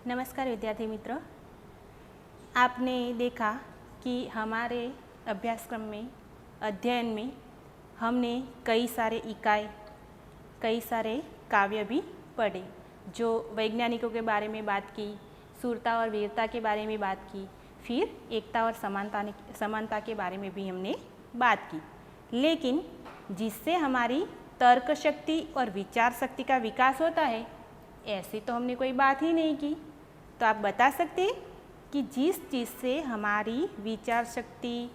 नमस्कार विद्यार्थी मित्रों, आपने देखा कि हमारे अभ्यासक्रम में अध्ययन में हमने कई सारे इकाई, कई सारे काव्य भी पढ़े, जो वैज्ञानिकों के बारे में बात की, शूरता और वीरता के बारे में बात की, फिर एकता और समानता के बारे में भी हमने बात की। लेकिन जिससे हमारी तर्क शक्ति और विचार शक्ति का विकास होता है, ऐसी तो हमने कोई बात ही नहीं की। तो आप बता सकते हैं कि जिस चीज़ से हमारी विचार शक्ति,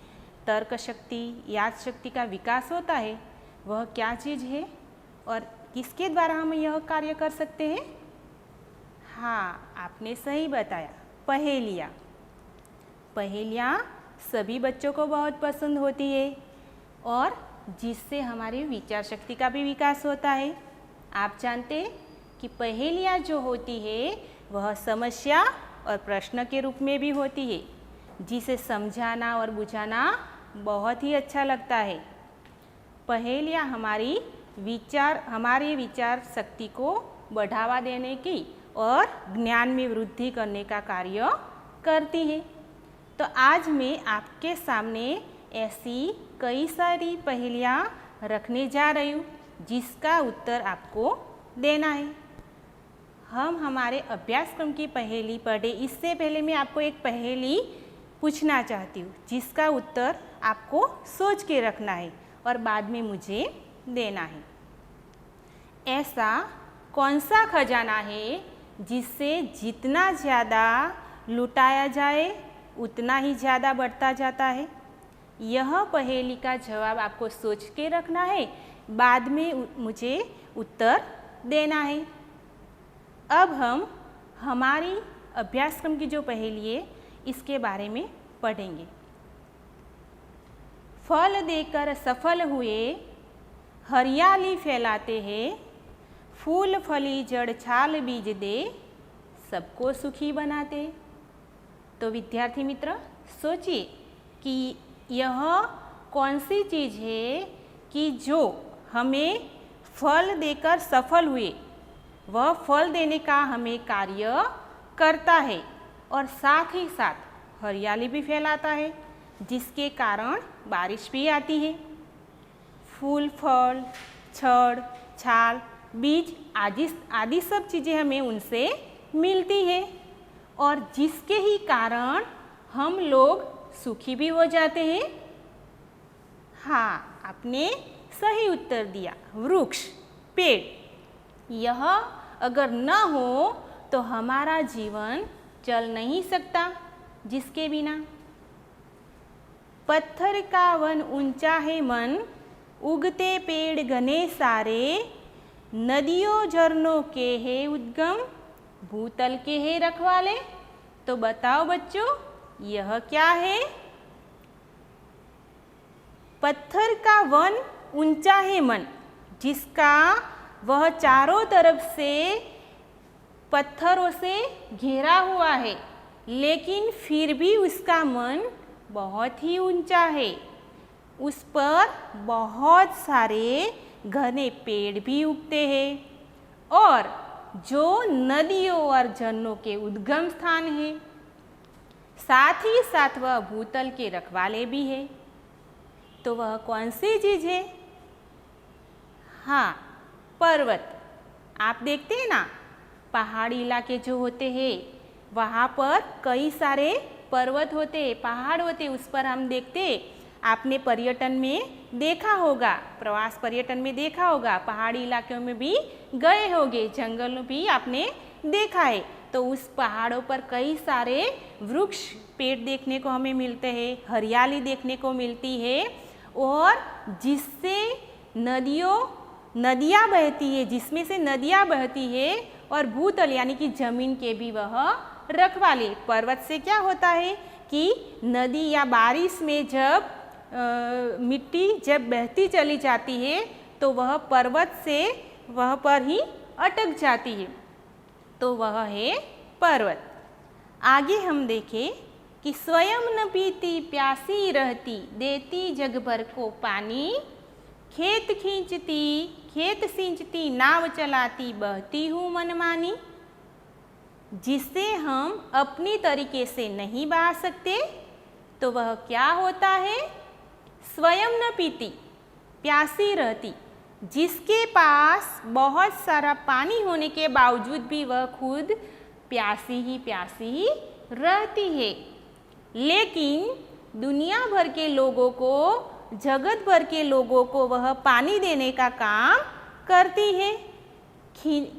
तर्क शक्ति, याद शक्ति का विकास होता है, वह क्या चीज़ है और किसके द्वारा हम यह कार्य कर सकते हैं? हाँ, आपने सही बताया, पहेलियाँ। पहेलियाँ सभी बच्चों को बहुत पसंद होती है और जिससे हमारी विचार शक्ति का भी विकास होता है। आप जानते हैं कि पहेलियाँ जो होती है वह समस्या और प्रश्न के रूप में भी होती है, जिसे समझाना और बुझाना बहुत ही अच्छा लगता है। पहेलियाँ हमारी विचार शक्ति को बढ़ावा देने की और ज्ञान में वृद्धि करने का कार्य करती है। तो आज मैं आपके सामने ऐसी कई सारी पहेलियाँ रखने जा रही हूँ, जिसका उत्तर आपको देना है। हम हमारे अभ्यासक्रम की पहेली पढ़े, इससे पहले मैं आपको एक पहेली पूछना चाहती हूँ, जिसका उत्तर आपको सोच के रखना है और बाद में मुझे देना है। ऐसा कौन सा खजाना है जिससे जितना ज़्यादा लुटाया जाए उतना ही ज़्यादा बढ़ता जाता है? यह पहेली का जवाब आपको सोच के रखना है, बाद में मुझे उत्तर देना है। अब हम हमारी अभ्यासक्रम की जो पहेली है, इसके बारे में पढ़ेंगे। फल देकर सफल हुए, हरियाली फैलाते हैं, फूल फली जड़ छाल बीज दे, सबको सुखी बनाते। तो विद्यार्थी मित्र, सोचिए कि यह कौन सी चीज़ है कि जो हमें फल देकर सफल हुए, वह फल देने का हमें कार्य करता है और साथ ही साथ हरियाली भी फैलाता है, जिसके कारण बारिश भी आती है। फूल, फल, छड़, छाल, बीज आदि सब चीज़ें हमें उनसे मिलती है और जिसके ही कारण हम लोग सुखी भी हो जाते हैं। हाँ, आपने सही उत्तर दिया, वृक्ष, पेड़। यह अगर न हो तो हमारा जीवन चल नहीं सकता जिसके बिना। पत्थर का वन ऊंचा है मन, उगते पेड़ घने सारे, नदियों झरनों के है उद्गम, भूतल के है रखवाले। तो बताओ बच्चों, यह क्या है? पत्थर का वन ऊंचा है मन, जिसका वह चारों तरफ से पत्थरों से घेरा हुआ है, लेकिन फिर भी उसका मन बहुत ही ऊंचा है। उस पर बहुत सारे घने पेड़ भी उगते हैं और जो नदियों और झरनों के उद्गम स्थान है, साथ ही साथ वह भूतल के रखवाले भी है। तो वह कौन सी चीज़ है? हाँ, पर्वत। आप देखते हैं ना, पहाड़ी इलाके जो होते हैं वहाँ पर कई सारे पर्वत होते हैं, पहाड़ होते हैं, उस पर हम देखते हैं। आपने पर्यटन में देखा होगा, प्रवास पर्यटन में देखा होगा, पहाड़ी इलाकों में भी गए होंगे, जंगल भी आपने देखा है। तो उस पहाड़ों पर कई सारे वृक्ष, पेड़ देखने को हमें मिलते हैं, हरियाली देखने को मिलती है और जिससे नदियाँ बहती है, जिसमें से नदियाँ बहती है और भूतल यानी कि जमीन के भी वह रखवाले। पर्वत से क्या होता है कि नदी या बारिश में जब मिट्टी जब बहती चली जाती है तो वह पर्वत से वह पर ही अटक जाती है, तो वह है पर्वत। आगे हम देखें कि स्वयं न पीती प्यासी रहती, देती जग भर को पानी, खेत सींचती नाव चलाती, बहती हूँ मनमानी। जिसे हम अपनी तरीके से नहीं बहा सकते, तो वह क्या होता है? स्वयं न पीती, प्यासी रहती। जिसके पास बहुत सारा पानी होने के बावजूद भी वह खुद प्यासी ही रहती है। लेकिन दुनिया भर के लोगों को, जगत भर के लोगों को वह पानी देने का काम करती है।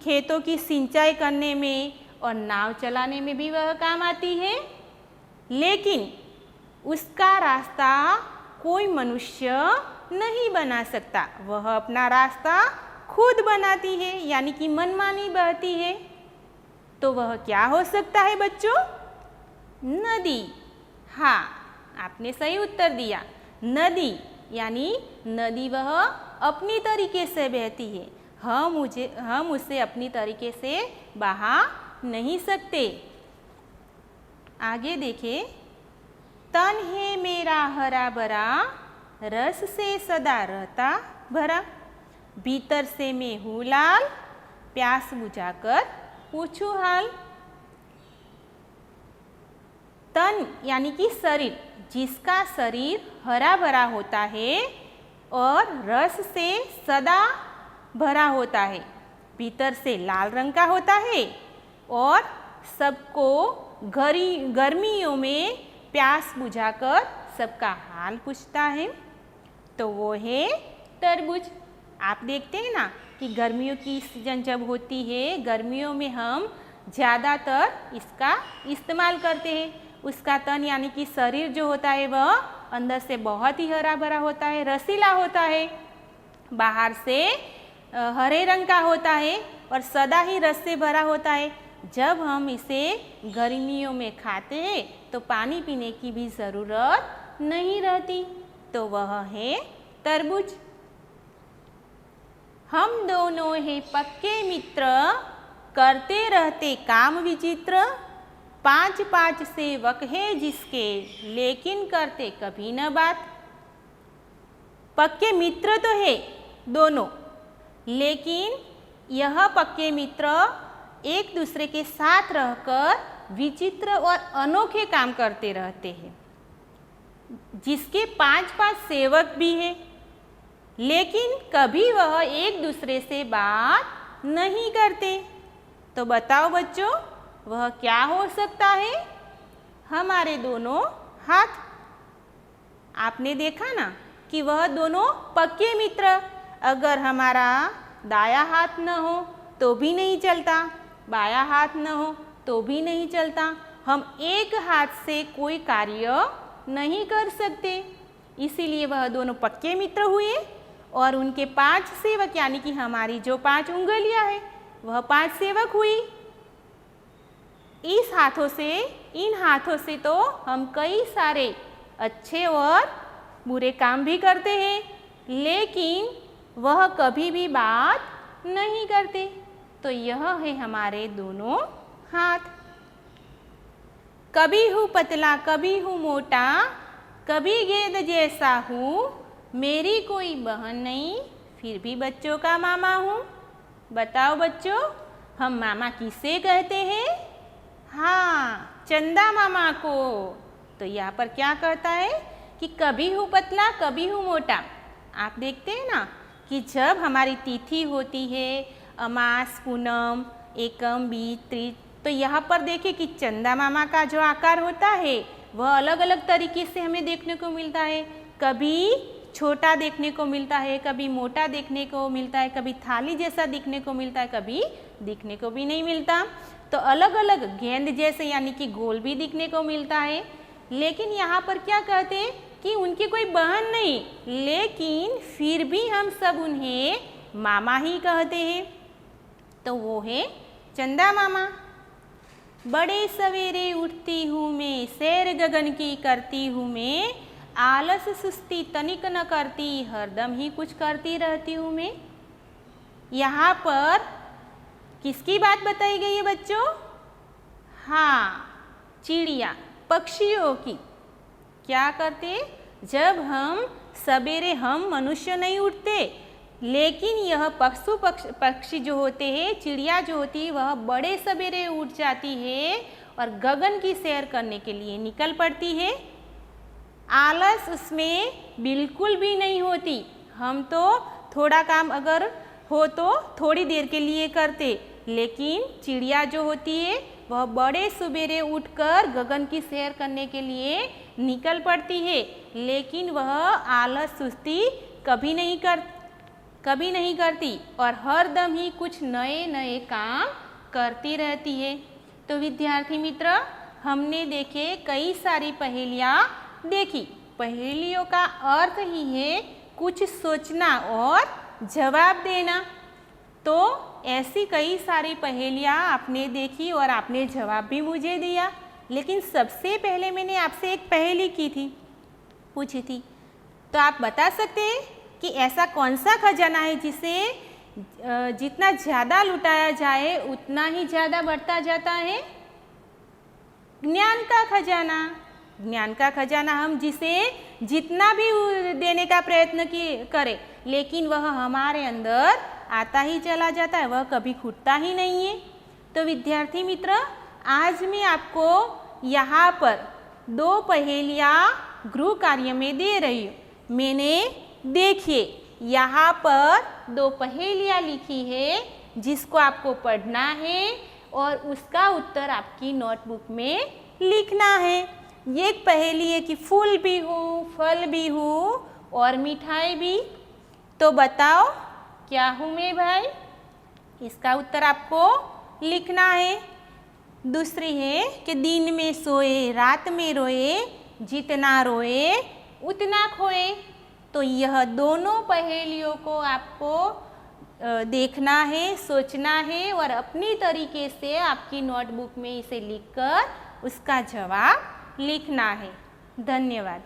खेतों की सिंचाई करने में और नाव चलाने में भी वह काम आती है। लेकिन उसका रास्ता कोई मनुष्य नहीं बना सकता, वह अपना रास्ता खुद बनाती है, यानी कि मनमानी बहती है। तो वह क्या हो सकता है बच्चों? नदी। हाँ, आपने सही उत्तर दिया, नदी। यानी नदी वह अपनी तरीके से बहती है, हम उसे अपनी तरीके से बहा नहीं सकते। आगे देखें, तन है मेरा हरा भरा, रस से सदा रहता भरा, भीतर से मैं हूँ लाल, प्यास बुझाकर पूछूं हाल। तन यानी कि शरीर, जिसका शरीर हरा भरा होता है और रस से सदा भरा होता है, भीतर से लाल रंग का होता है और सबको गर्मियों में प्यास बुझाकर सबका हाल पूछता है, तो वो है तरबूज। आप देखते हैं ना कि गर्मियों की सीजन जब होती है, गर्मियों में हम ज़्यादातर इसका इस्तेमाल करते हैं। उसका तन यानी कि शरीर जो होता है वह अंदर से बहुत ही हरा भरा होता है, रसीला होता है, बाहर से हरे रंग का होता है और सदा ही रस से भरा होता है। जब हम इसे गर्मियों में खाते हैं तो पानी पीने की भी ज़रूरत नहीं रहती, तो वह है तरबूज। हम दोनों हैं पक्के मित्र, करते रहते काम विचित्र, 5 सेवक है जिसके, लेकिन करते कभी न बात। पक्के मित्र तो है दोनों, लेकिन यह पक्के मित्र एक दूसरे के साथ रहकर विचित्र और अनोखे काम करते रहते हैं। जिसके 5 सेवक भी हैं, लेकिन कभी वह एक दूसरे से बात नहीं करते। तो बताओ बच्चों, वह क्या हो सकता है? हमारे दोनों हाथ। आपने देखा ना कि वह दोनों पक्के मित्र, अगर हमारा दाया हाथ न हो तो भी नहीं चलता, बाया हाथ न हो तो भी नहीं चलता। हम एक हाथ से कोई कार्य नहीं कर सकते, इसीलिए वह दोनों पक्के मित्र हुए और उनके 5 सेवक यानी कि हमारी जो 5 उंगलियां हैं वह 5 सेवक हुई। इन हाथों से तो हम कई सारे अच्छे और बुरे काम भी करते हैं, लेकिन वह कभी भी बात नहीं करते। तो यह है हमारे दोनों हाथ। कभी हूँ पतला कभी हूँ मोटा, कभी गेंद जैसा हूँ, मेरी कोई बहन नहीं फिर भी बच्चों का मामा हूँ। बताओ बच्चों, हम मामा किसे कहते हैं? हाँ, चंदा मामा को। तो यहाँ पर क्या कहता है कि कभी हूँ पतला कभी हूँ मोटा। आप देखते हैं ना कि जब हमारी तिथि होती है, अमास, पूनम, एकम, बीज, त्रिज, तो यहाँ पर देखिए कि चंदा मामा का जो आकार होता है वह अलग अलग तरीके से हमें देखने को मिलता है। कभी छोटा देखने को मिलता है, कभी मोटा देखने को मिलता है, कभी थाली जैसा दिखने को मिलता है, कभी दिखने को भी नहीं मिलता। तो अलग अलग गेंद जैसे यानी कि गोल भी दिखने को मिलता है। लेकिन यहाँ पर क्या कहते हैं कि उनकी कोई बहन नहीं, लेकिन फिर भी हम सब उन्हें मामा ही कहते हैं। तो वो है चंदा मामा। बड़े सवेरे उठती हूँ मैं, सैर गगन की करती हूँ मैं, आलस सुस्ती तनिक न करती, हरदम ही कुछ करती रहती हूँ मैं। यहाँ पर किसकी बात बताई गई है बच्चों? हाँ, चिड़िया, पक्षियों की। क्या करते? जब हम सवेरे, हम मनुष्य नहीं उठते, लेकिन यह पक्षी जो होते हैं, चिड़िया जो होती है, वह बड़े सवेरे उठ जाती है और गगन की सैर करने के लिए निकल पड़ती है। आलस उसमें बिल्कुल भी नहीं होती। हम तो थोड़ा काम अगर हो तो थोड़ी देर के लिए करते, लेकिन चिड़िया जो होती है वह बड़े सवेरे उठकर गगन की सैर करने के लिए निकल पड़ती है, लेकिन वह आलस सुस्ती कभी नहीं करती और हर दम ही कुछ नए नए काम करती रहती है। तो विद्यार्थी मित्र, हमने देखे कई सारी पहेलियाँ देखी। पहेलियों का अर्थ ही है कुछ सोचना और जवाब देना। तो ऐसी कई सारी पहेलियाँ आपने देखी और आपने जवाब भी मुझे दिया। लेकिन सबसे पहले मैंने आपसे एक पहेली पूछी थी। तो आप बता सकते हैं कि ऐसा कौन सा खजाना है जिसे जितना ज़्यादा लुटाया जाए उतना ही ज़्यादा बढ़ता जाता है? ज्ञान का खजाना। ज्ञान का खजाना हम जिसे जितना भी देने का प्रयत्न करें, लेकिन वह हमारे अंदर आता ही चला जाता है, वह कभी खुटता ही नहीं है। तो विद्यार्थी मित्र, आज मैं आपको यहाँ पर 2 पहेलियाँ गृह कार्य में दे रही हूँ। मैंने देखिए यहाँ पर 2 पहेलियाँ लिखी है जिसको आपको पढ़ना है और उसका उत्तर आपकी नोटबुक में लिखना है। एक पहेली है कि फूल भी हूँ, फल भी हूँ और मिठाई भी। तो बताओ क्या हूँ मैं भाई? इसका उत्तर आपको लिखना है। दूसरी है कि दिन में सोए रात में रोए, जितना रोए उतना खोए। तो यह दोनों पहेलियों को आपको देखना है, सोचना है और अपनी तरीके से आपकी नोटबुक में इसे लिखकर उसका जवाब लिखना है। धन्यवाद।